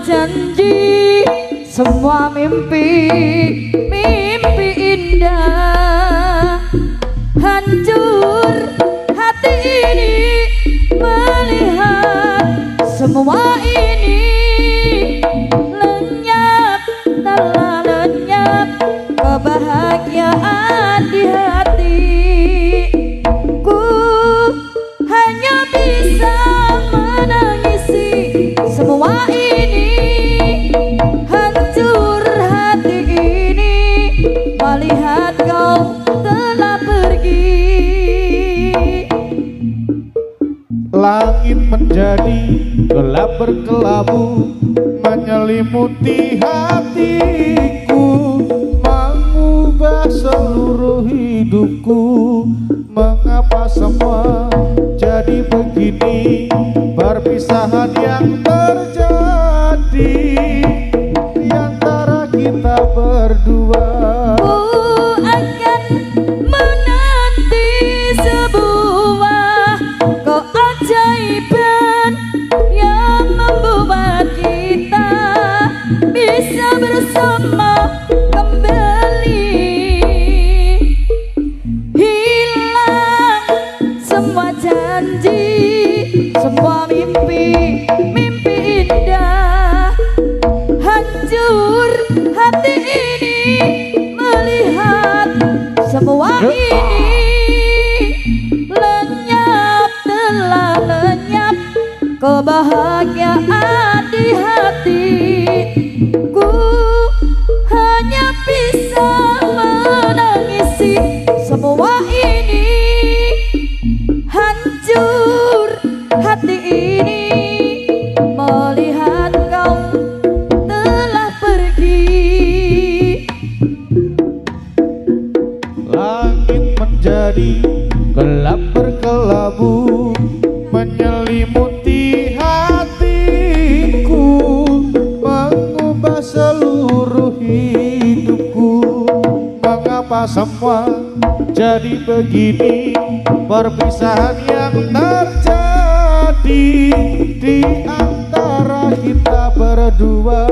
Janji semua mimpi indah, hancur hati ini melihat semua ini. Lenyap, telah lenyap kebahagiaan di hati. Ku hanya bisa menangisi semua ini. Hancur hati ini melihat kau telah pergi. Langit menjadi gelap berkelabu, menyelimuti hatiku, mengubah seluruh hidupku. Mengapa semua jadi begini? Perpisahan yang terjadi di antara kita berdua. Ku akan menanti sebuah keajaiban yang membuat kita bisa bersama kembali. Hilang semua janji, semua mimpi indah, hancur hati ini melihat semua ini. Lenyap, telah lenyap kebahagiaan di hati. Ku hanya bisa menangisi semua ini. Hancur hati ini melihat kau telah pergi. Langit menjadi gelap berkelabu, menyelimuti hatiku, mengubah seluruh hidupku. Mengapa semua jadi begini? Perpisahan yang terjadi di antara kita berdua.